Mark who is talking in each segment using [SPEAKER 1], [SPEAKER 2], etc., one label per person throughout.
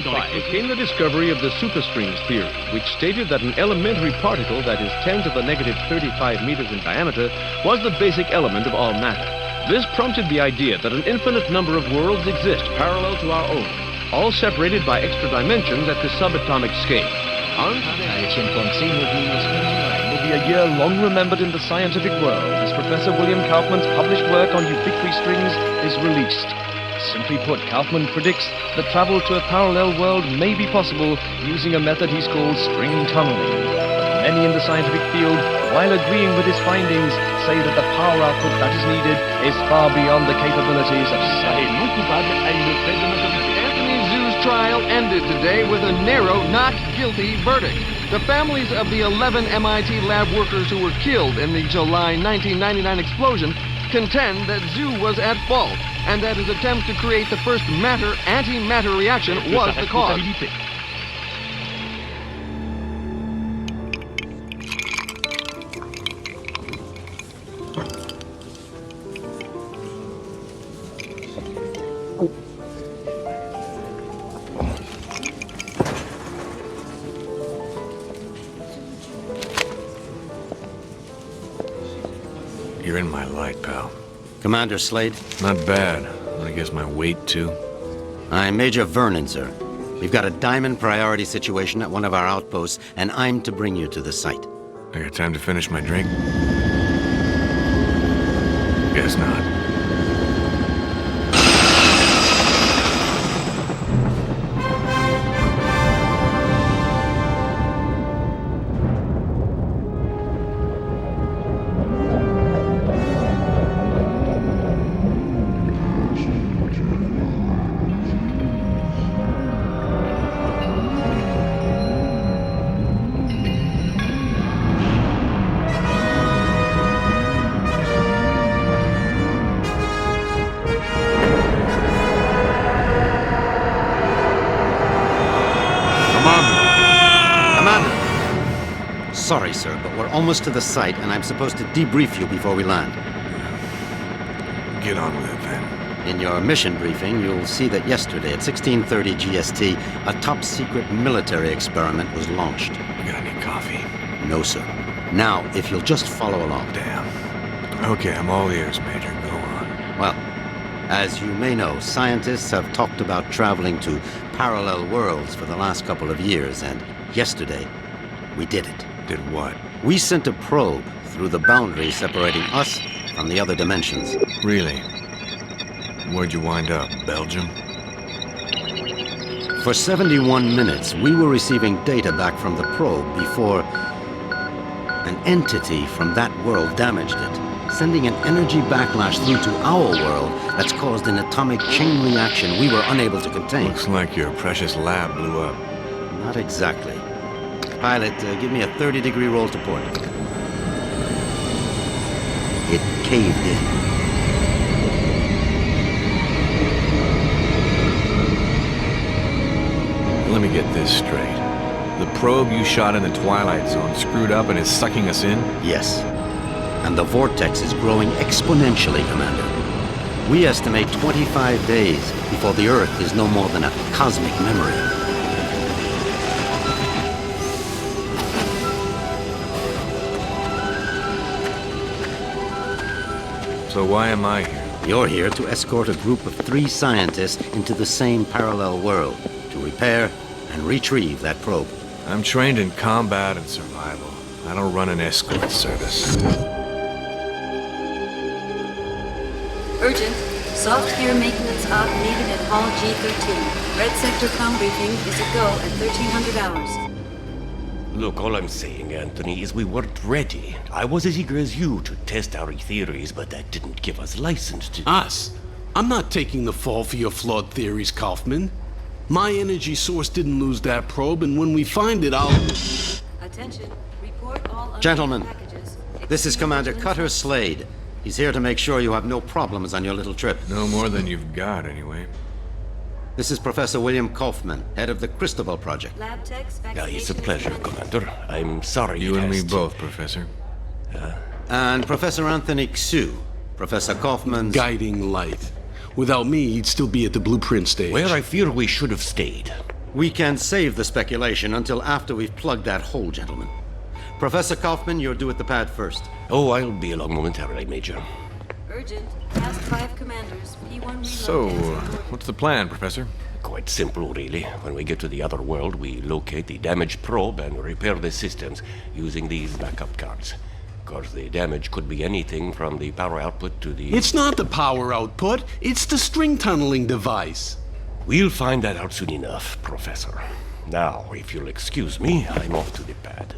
[SPEAKER 1] Came the discovery of the superstrings theory, which stated that an elementary particle that is 10 to the negative 35 meters in diameter was the basic element of all matter. This prompted the idea that an infinite number of worlds exist parallel to our own, all separated by extra dimensions at the subatomic scale.
[SPEAKER 2] Will be a year long remembered in the scientific world as Professor William Kaufman's published work on ubiquitary strings is released. Simply put, Kaufman predicts that travel to a parallel world may be possible using a method he's called string tunneling. But many in the scientific field, while agreeing with his findings, say that the power output that is needed is far beyond the capabilities of science.
[SPEAKER 3] Anthony Zhu's trial ended today with a narrow not guilty verdict. The families of the 11 MIT lab workers who were killed in the July 1999 explosion contend that Zhu was at fault, and that his attempt to create the first matter-antimatter reaction was the cause.
[SPEAKER 4] You're in my light, pal.
[SPEAKER 5] Commander Slade?
[SPEAKER 4] Not bad. I guess my weight, too.
[SPEAKER 5] I'm Major Vernon, sir. We've got a diamond priority situation at one of our outposts, and I'm to bring you to the site.
[SPEAKER 4] I got time to finish my drink? Guess not.
[SPEAKER 5] Sorry, sir, but we're almost to the site, and I'm supposed to debrief you before we land.
[SPEAKER 4] Get on with it, then.
[SPEAKER 5] In your mission briefing, you'll see that yesterday at 16:30 GST, a top-secret military experiment was launched.
[SPEAKER 4] You got any coffee?
[SPEAKER 5] No, sir. Now, if you'll just follow along.
[SPEAKER 4] Damn. Okay, I'm all ears, Major. Go on.
[SPEAKER 5] Well, as you may know, scientists have talked about traveling to parallel worlds for the last couple of years, and yesterday, we did it.
[SPEAKER 4] Did what?
[SPEAKER 5] We sent a probe through the boundary separating us from the other dimensions.
[SPEAKER 4] Really? Where'd you wind up? Belgium?
[SPEAKER 5] For 71 minutes, we were receiving data back from the probe before an entity from that world damaged it, sending an energy backlash through to our world that's caused an atomic chain reaction we were unable to contain.
[SPEAKER 4] Looks like your precious lab blew up.
[SPEAKER 5] Not exactly. Pilot, give me a 30-degree roll to port. It caved in.
[SPEAKER 4] Let me get this straight. The probe you shot in the Twilight Zone screwed up and is sucking us in?
[SPEAKER 5] Yes. And the vortex is growing exponentially, Commander. We estimate 25 days before the Earth is no more than a cosmic memory.
[SPEAKER 4] So why am I here?
[SPEAKER 5] You're here to escort a group of 3 scientists into the same parallel world to repair and retrieve that probe.
[SPEAKER 4] I'm trained in combat and survival. I don't run an escort service.
[SPEAKER 6] Urgent. Soft gear maintenance op needed at Hall G13. Red Sector comm briefing is a go at 1300 hours.
[SPEAKER 7] Look, all I'm saying, Anthony, is we weren't ready. I was as eager as you to test our theories, but that didn't give us license to...
[SPEAKER 8] Us? I'm not taking the fall for your flawed theories, Kaufman. My energy source didn't lose that probe, and when we find it, I'll...
[SPEAKER 6] Attention. Report all
[SPEAKER 5] Gentlemen,
[SPEAKER 6] packages.
[SPEAKER 5] this is Commander Cutter Slade. He's here to make sure you have no problems on your little trip.
[SPEAKER 4] No more than you've got, anyway.
[SPEAKER 5] This is Professor William Kaufman, head of the Cristobal Project.
[SPEAKER 6] Lab techs,
[SPEAKER 7] It's a pleasure, Commander. I'm sorry
[SPEAKER 4] You
[SPEAKER 7] it
[SPEAKER 4] and me
[SPEAKER 7] has to-
[SPEAKER 4] both, Professor.
[SPEAKER 5] And Professor Anthony Xu, Professor Kaufman's...
[SPEAKER 8] Guiding light. Without me, he'd still be at the blueprint stage.
[SPEAKER 7] Where I fear we should have stayed.
[SPEAKER 5] We can save the speculation until after we've plugged that hole, gentlemen. Professor Kaufman, you're due at the pad first.
[SPEAKER 7] Oh, I'll be along momentarily, Major.
[SPEAKER 6] Urgent. Task 5 commanders. P1 reload.
[SPEAKER 4] So, what's the plan, Professor?
[SPEAKER 7] Quite simple, really. When we get to the other world, we locate the damaged probe and repair the systems using these backup cards. Of course, the damage could be anything from the power output to the...
[SPEAKER 8] It's not the power output, it's the string tunneling device.
[SPEAKER 7] We'll find that out soon enough, Professor. Now, if you'll excuse me, I'm off to the pad.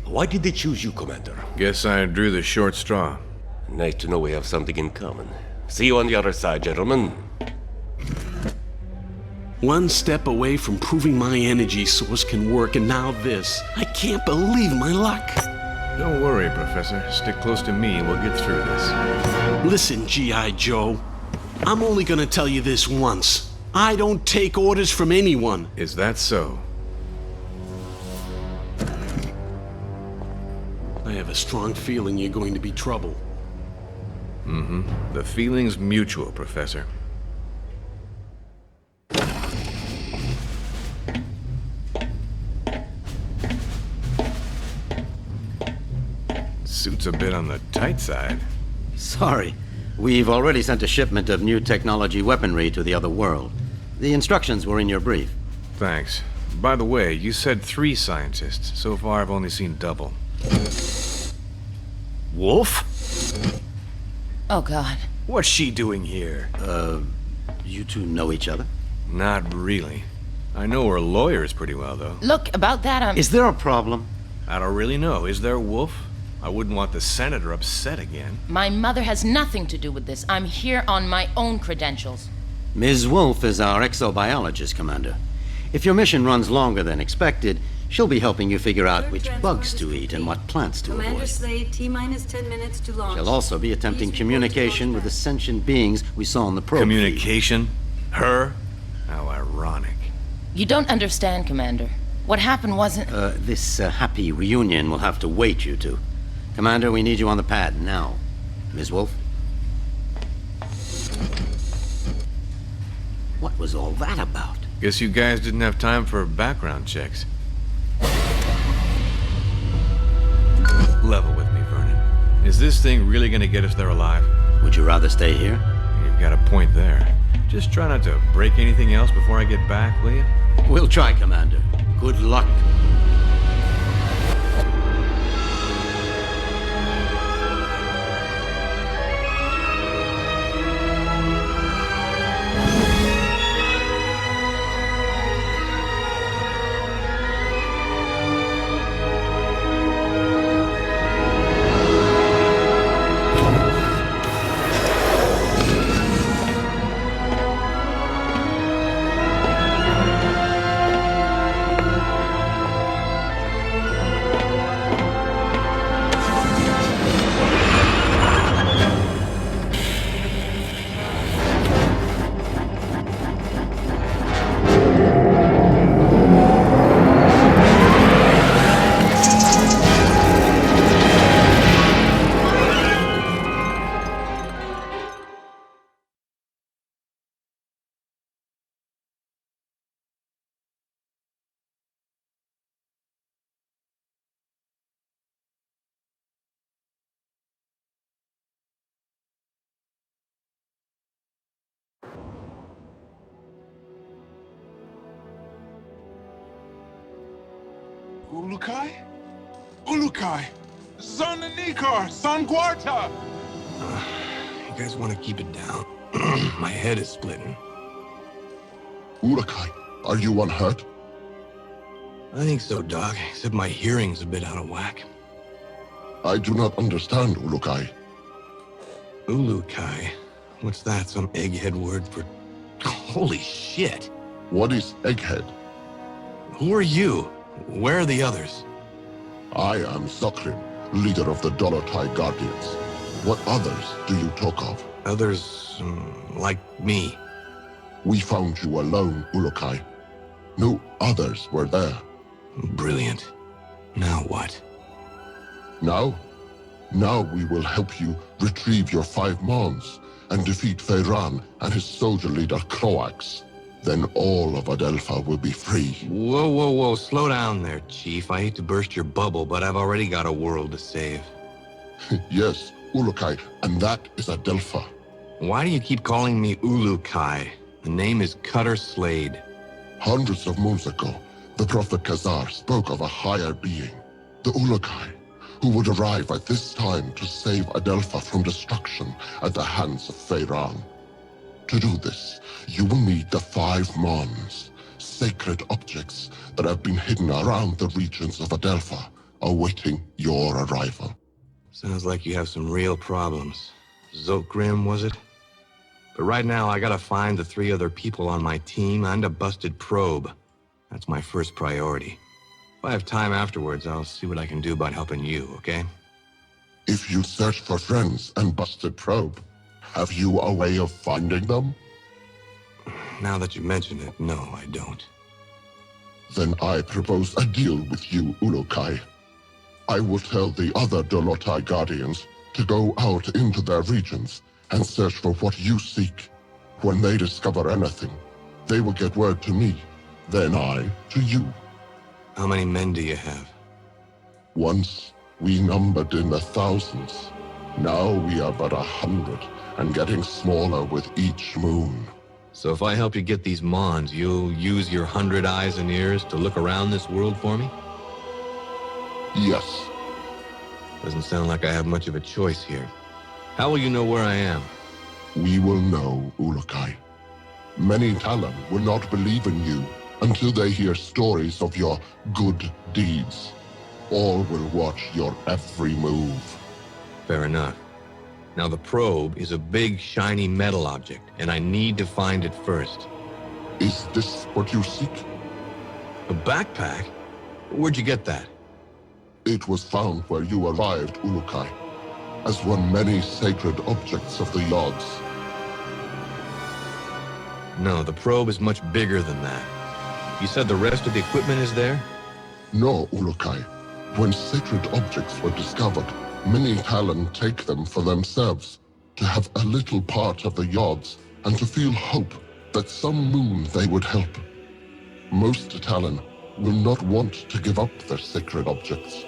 [SPEAKER 7] Why did they choose you, Commander?
[SPEAKER 4] Guess I drew the short straw.
[SPEAKER 7] Nice to know we have something in common. See you on the other side, gentlemen.
[SPEAKER 8] One step away from proving my energy source can work, and now this. I can't believe my luck.
[SPEAKER 4] Don't worry, Professor. Stick close to me and we'll get through this.
[SPEAKER 8] Listen, G.I. Joe. I'm only gonna tell you this once. I don't take orders from anyone.
[SPEAKER 4] Is that so?
[SPEAKER 8] I have a strong feeling you're going to be trouble.
[SPEAKER 4] The feeling's mutual, Professor. Suit's a bit on the tight side.
[SPEAKER 5] Sorry. We've already sent a shipment of new technology weaponry to the other world. The instructions were in your brief.
[SPEAKER 4] Thanks. By the way, you said 3 scientists. So far, I've only seen double.
[SPEAKER 9] Wolf?
[SPEAKER 10] Oh, God.
[SPEAKER 9] What's she doing here?
[SPEAKER 5] You two know each other?
[SPEAKER 4] Not really. I know her lawyers pretty well, though.
[SPEAKER 10] Look, about that,
[SPEAKER 5] Is there a problem?
[SPEAKER 4] I don't really know. Is there, Wolf? I wouldn't want the senator upset again.
[SPEAKER 10] My mother has nothing to do with this. I'm here on my own credentials.
[SPEAKER 5] Ms. Wolf is our exobiologist, Commander. If your mission runs longer than expected, she'll be helping you figure out which bugs to eat and what plants to
[SPEAKER 6] Commander
[SPEAKER 5] avoid.
[SPEAKER 6] Slade, T-minus 10 minutes to launch.
[SPEAKER 5] She'll also be attempting
[SPEAKER 6] Please report to
[SPEAKER 5] communication with the
[SPEAKER 6] Outcast.
[SPEAKER 5] sentient beings we saw on the probe.
[SPEAKER 4] Communication? Her? How ironic.
[SPEAKER 10] You don't understand, Commander. What happened wasn't...
[SPEAKER 5] This happy reunion will have to wait, you two. Commander, we need you on the pad now. Ms. Wolf? What was all that about?
[SPEAKER 4] Guess you guys didn't have time for background checks. Level with me, Vernon. Is this thing really gonna get us there alive?
[SPEAKER 5] Would you rather stay here?
[SPEAKER 4] You've got a point there. Just try not to break anything else before I get back, will you?
[SPEAKER 5] We'll try, Commander. Good luck.
[SPEAKER 11] Ulukai? Ulukai! Zonanikar! Sanguarta!
[SPEAKER 9] You guys want to keep it down? My head is splitting.
[SPEAKER 11] Ulukai, are you unhurt?
[SPEAKER 9] I think so, Doc, except my hearing's a bit out of whack.
[SPEAKER 11] I do not understand, Ulukai.
[SPEAKER 9] Ulukai? What's that, some egghead word for... Holy shit!
[SPEAKER 11] What is Egghead?
[SPEAKER 9] Who are you? Where are the others?
[SPEAKER 11] I am Sakrim, leader of the Dolotai Guardians. What others do you talk of?
[SPEAKER 9] Others, like me.
[SPEAKER 11] We found you alone, Ulukai. No others were there.
[SPEAKER 9] Brilliant. Now what?
[SPEAKER 11] Now, Now we will help you retrieve your 5 Mons and defeat Feyran and his soldier leader Croax. Then all of Adelpha will be free.
[SPEAKER 9] Whoa, whoa, whoa. Slow down there, Chief. I hate to burst your bubble, but I've already got a world to save.
[SPEAKER 11] Yes, Ulukai, and that is Adelpha.
[SPEAKER 9] Why do you keep calling me Ulukai? The name is Cutter Slade.
[SPEAKER 11] Hundreds of moons ago, the Prophet Khazar spoke of a higher being, the Ulukai, who would arrive at this time to save Adelpha from destruction at the hands of Feyran. To do this, you will need the 5 Mons, sacred objects that have been hidden around the regions of Adelpha, awaiting your arrival.
[SPEAKER 9] Sounds like you have some real problems. Zokgrim, was it? But right now, I gotta find the 3 other people on my team and a busted probe. That's my first priority. If I have time afterwards, I'll see what I can do about helping you, okay?
[SPEAKER 11] If you search for friends and busted probe, have you a way of finding them?
[SPEAKER 9] Now that you mention it, no, I don't.
[SPEAKER 11] Then I propose a deal with you, Ulukai. I will tell the other Dolotai Guardians to go out into their regions and search for what you seek. When they discover anything, they will get word to me, then I to you.
[SPEAKER 9] How many men do you have?
[SPEAKER 11] Once, we numbered in the thousands. Now we are but 100, and getting smaller with each moon.
[SPEAKER 9] So if I help you get these Mons, you'll use your 100 eyes and ears to look around this world for me?
[SPEAKER 11] Yes.
[SPEAKER 9] Doesn't sound like I have much of a choice here. How will you know where I am?
[SPEAKER 11] We will know, Ulukai. Many Talon will not believe in you until they hear stories of your good deeds. All will watch your every move.
[SPEAKER 9] Fair enough. Now the probe is a big, shiny metal object, and I need to find it first.
[SPEAKER 11] Is this what you seek?
[SPEAKER 9] A backpack? Where'd you get that?
[SPEAKER 11] It was found where you arrived, Ulukai, as one many sacred objects of the Yods.
[SPEAKER 9] No, the probe is much bigger than that. You said the rest of the equipment is there?
[SPEAKER 11] No, Ulukai. When sacred objects were discovered, many Talon take them for themselves, to have a little part of the Yods, and to feel hope that some moon they would help. Most Talon will not want to give up their sacred objects.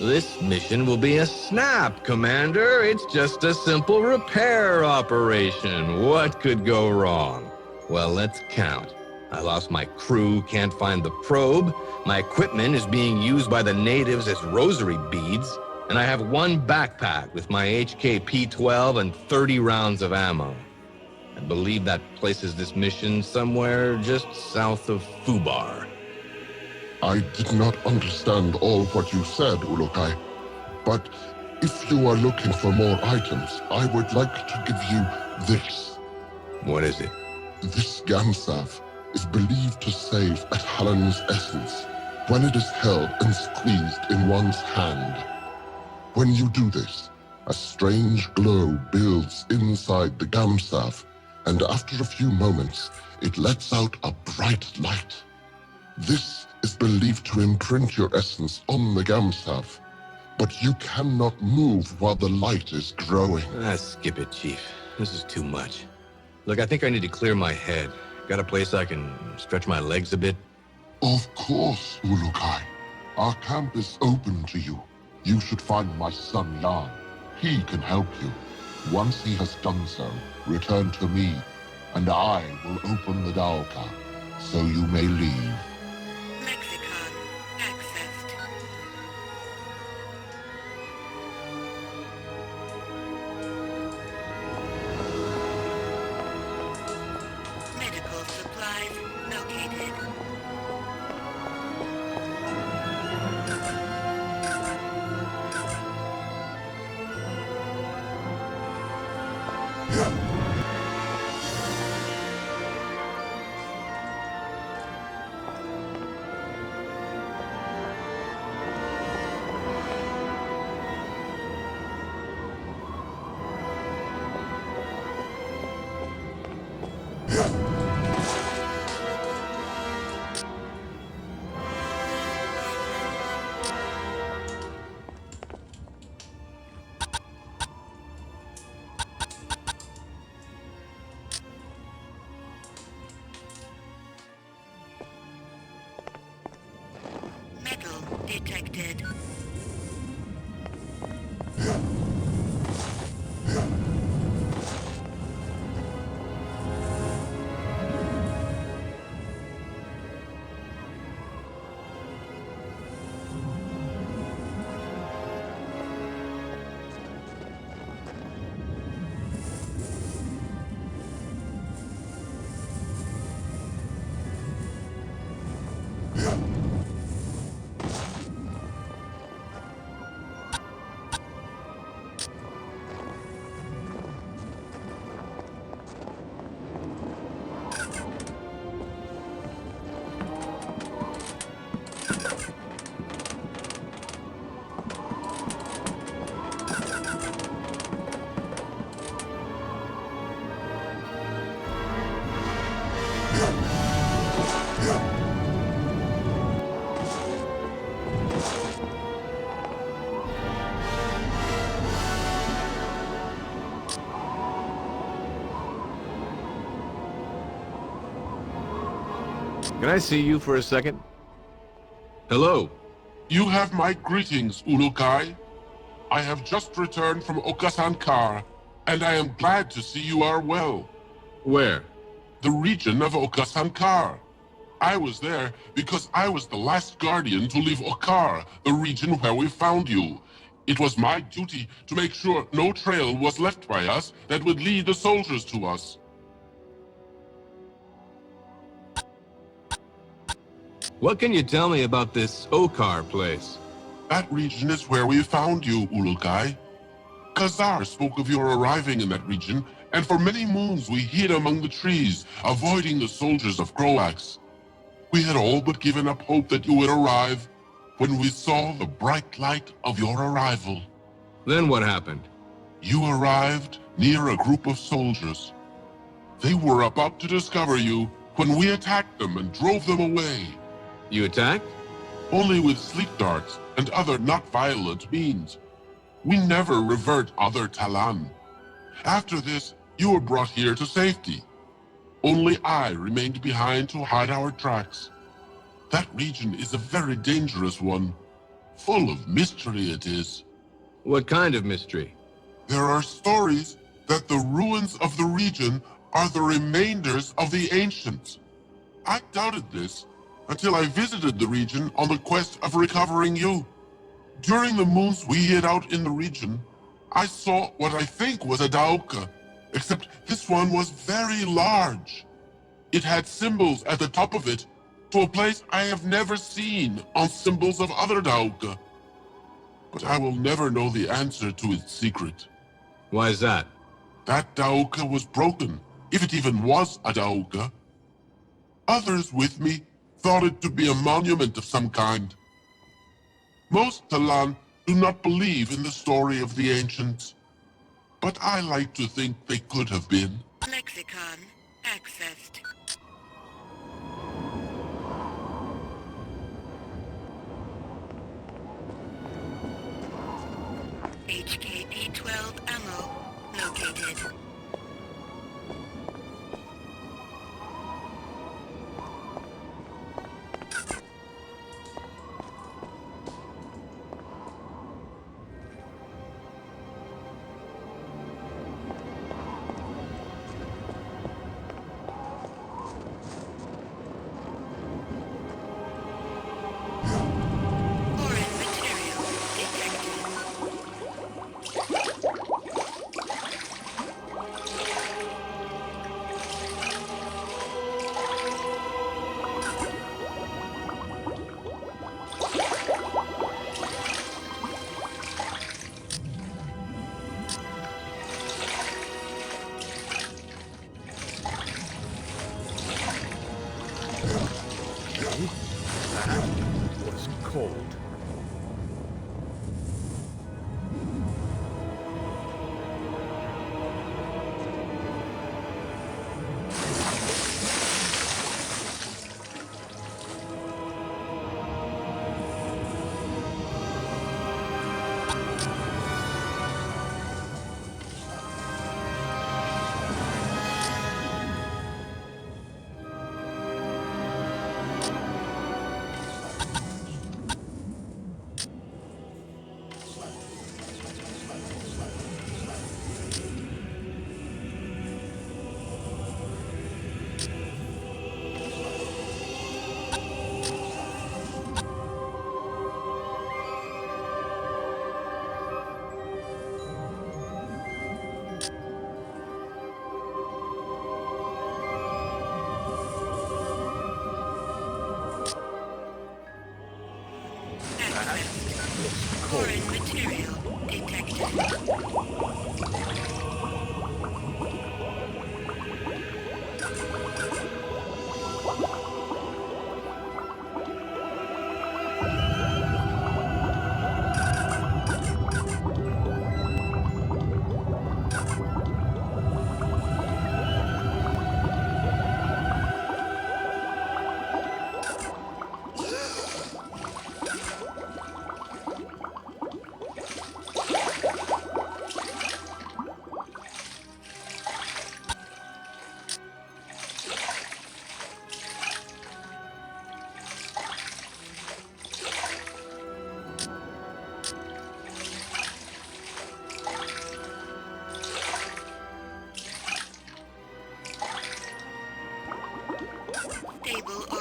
[SPEAKER 9] This mission will be a snap, Commander. It's just a simple repair operation. What could go wrong? Well, let's count. I lost my crew, can't find the probe. My equipment is being used by the natives as rosary beads. And I have one backpack with my HK P-12 and 30 rounds of ammo. I believe that places this mission somewhere just south of Fubar.
[SPEAKER 11] I did not understand all what you said, Ulukai. But if you are looking for more items, I would like to give you this.
[SPEAKER 9] What is it?
[SPEAKER 11] This Gamsav is believed to save a Talon's essence when it is held and squeezed in one's hand. When you do this, a strange glow builds inside the Gamsav, and after a few moments, it lets out a bright light. This is believed to imprint your essence on the Gamsav, but you cannot move while the light is growing.
[SPEAKER 9] Skip it, Chief. This is too much. Look, I think I need to clear my head. Got a place I can stretch my legs a bit?
[SPEAKER 11] Of course, Ulukai. Our camp is open to you. You should find my son Jan. He can help you. Once he has done so, return to me, and I will open the Dalka, so you may leave.
[SPEAKER 6] Lexicon accessed. Medical supplies located.
[SPEAKER 12] detected.
[SPEAKER 4] Can I see you for a second?
[SPEAKER 9] Hello.
[SPEAKER 11] You have my greetings, Ulukai. I have just returned from Okasankar, and I am glad to see you are well.
[SPEAKER 9] Where?
[SPEAKER 11] The region of Okasankar. I was there because I was the last guardian to leave Okar, the region where we found you. It was my duty to make sure no trail was left by us that would lead the soldiers to us.
[SPEAKER 9] What can you tell me about this Okar place?
[SPEAKER 11] That region is where we found you, Ulukai. Khazar spoke of your arriving in that region, and for many moons we hid among the trees, avoiding the soldiers of Croax. We had all but given up hope that you would arrive when we saw the bright light of your arrival.
[SPEAKER 9] Then what happened?
[SPEAKER 11] You arrived near a group of soldiers. They were about to discover you when we attacked them and drove them away.
[SPEAKER 9] You attacked?
[SPEAKER 11] Only with sleep darts and other not violent means. We never revert other Talan. After this, you were brought here to safety. Only I remained behind to hide our tracks. That region is a very dangerous one. Full of mystery it is.
[SPEAKER 9] What kind of mystery?
[SPEAKER 11] There are stories that the ruins of the region are the remainders of the ancients. I doubted this until I visited the region on the quest of recovering you. During the moons we hid out in the region, I saw what I think was a Dauka, except this one was very large. It had symbols at the top of it to a place I have never seen on symbols of other Dauka. But I will never know the answer to its secret.
[SPEAKER 9] Why is that?
[SPEAKER 11] That Dauka was broken, if it even was a Dauka. Others with me thought it to be a monument of some kind. Most Talan do not believe in the story of the ancients, but I like to think they could have been.
[SPEAKER 12] Lexicon accessed. HKP-12 ammo located.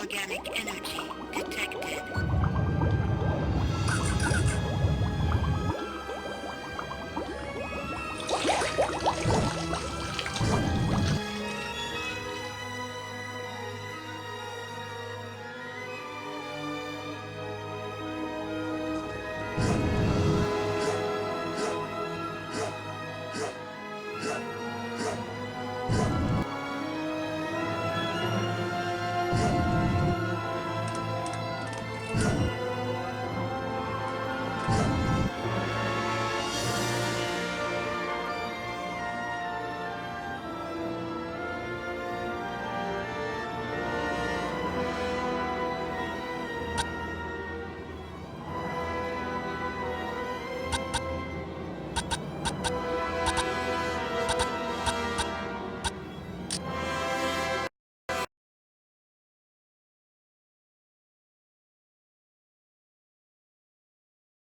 [SPEAKER 12] organic energy.